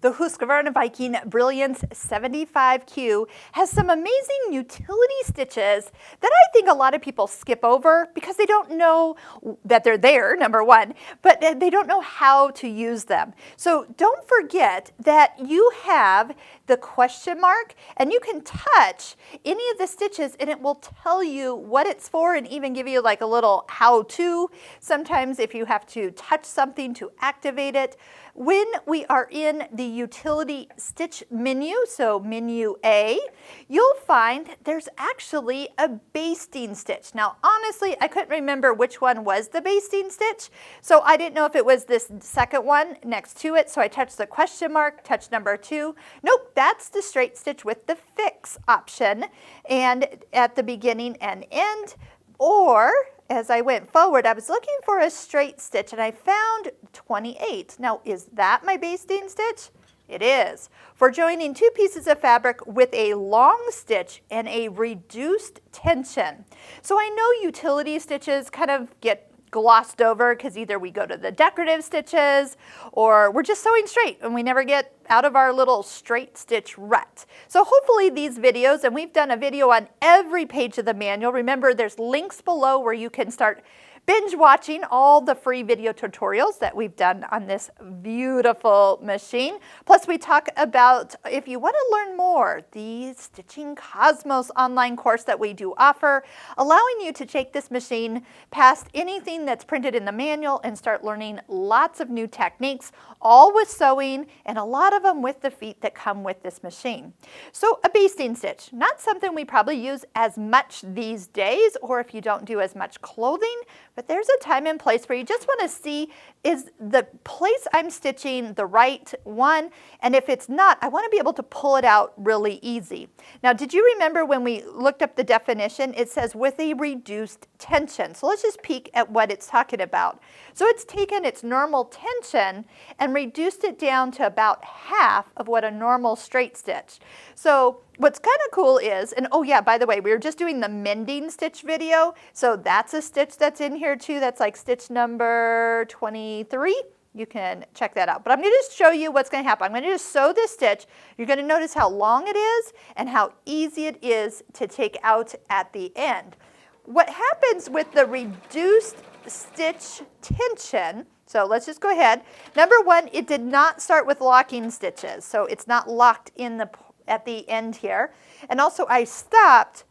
The Husqvarna Viking Brilliance 75Q has some amazing utility stitches that I think a lot of people skip over because they don't know that they're there, number one, but they don't know how to use them. So don't forget that you have the question mark and you can touch any of the stitches and it will tell you what it's for and even give you like a little how-to. Sometimes if you have to touch something to activate it. When we are in the utility stitch menu, so menu A, you'll find there's actually a basting stitch. Now, honestly, I couldn't remember which one was the basting stitch, so I didn't know if it was this second one next to it, so I touched the question mark, touched number 2. Nope, that's the straight stitch with the fix option, and at the beginning and end, or as I went forward, I was looking for a straight stitch and I found 28. Now, is that my basting stitch? It is. For joining two pieces of fabric with a long stitch and a reduced tension. So I know utility stitches kind of get glossed over because either we go to the decorative stitches or we're just sewing straight and we never get out of our little straight stitch rut. So hopefully these videos, and we've done a video on every page of the manual. Remember, there's links below where you can start binge watching all the free video tutorials that we've done on this beautiful machine. Plus we talk about, if you want to learn more, the Stitching Cosmos online course that we do offer, allowing you to take this machine past anything that's printed in the manual and start learning lots of new techniques, all with sewing and a lot of them with the feet that come with this machine. So a basting stitch, not something we probably use as much these days, or if you don't do as much clothing, but there's a time and place where you just want to see, is the place I'm stitching the right one? And if it's not, I want to be able to pull it out really easy. Now, did you remember when we looked up the definition, it says with a reduced tension. So let's just peek at what it's talking about. So it's taken its normal tension and reduced it down to about half of what a normal straight stitch. So what's kind of cool is, and oh yeah, by the way, we were just doing the mending stitch video. So that's a stitch that's in here too. That's like stitch number 23. You can check that out. But I'm going to just show you what's going to happen. I'm going to just sew this stitch. You're going to notice how long it is and how easy it is to take out at the end. What happens with the reduced stitch tension, so let's just go ahead. Number one, it did not start with locking stitches, so it's not locked in at the end here. And also I stopped,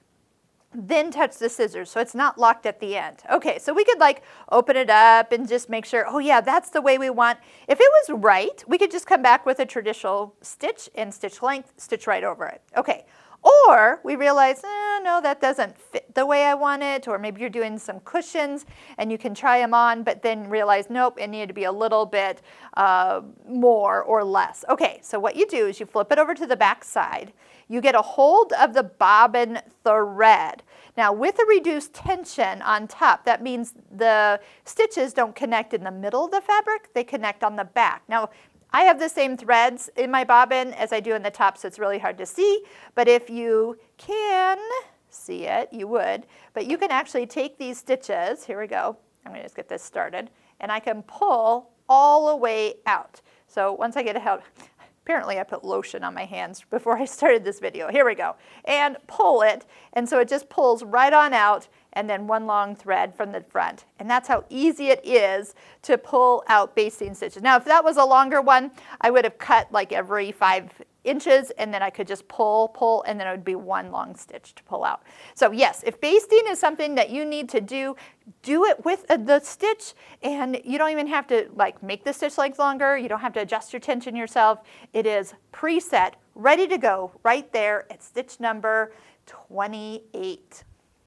then touched the scissors, so it's not locked at the end. Okay, so we could like open it up and just make sure, oh yeah, that's the way we want. If it was right, we could just come back with a traditional stitch and stitch length, stitch right over it. Okay. Or we realize, no, that doesn't fit the way I want it, or maybe you're doing some cushions and you can try them on, but then realize, nope, it needed to be a little bit more or less. Okay, so what you do is you flip it over to the back side. You get a hold of the bobbin thread. Now with a reduced tension on top, that means the stitches don't connect in the middle of the fabric, they connect on the back. Now, I have the same threads in my bobbin as I do in the top, so it's really hard to see. But if you can see it, you would. But you can actually take these stitches, here we go, I'm going to just get this started, and I can pull all the way out. So once I get it out, apparently I put lotion on my hands before I started this video. Here we go. And pull it, and so it just pulls right on out, and then one long thread from the front. And that's how easy it is to pull out basting stitches. Now, if that was a longer one, I would have cut like every 5 inches, and then I could just pull, and then it would be one long stitch to pull out. So yes, if basting is something that you need to do it with the stitch, and you don't even have to like make the stitch length longer. You don't have to adjust your tension yourself. It is preset, ready to go right there at stitch number 28.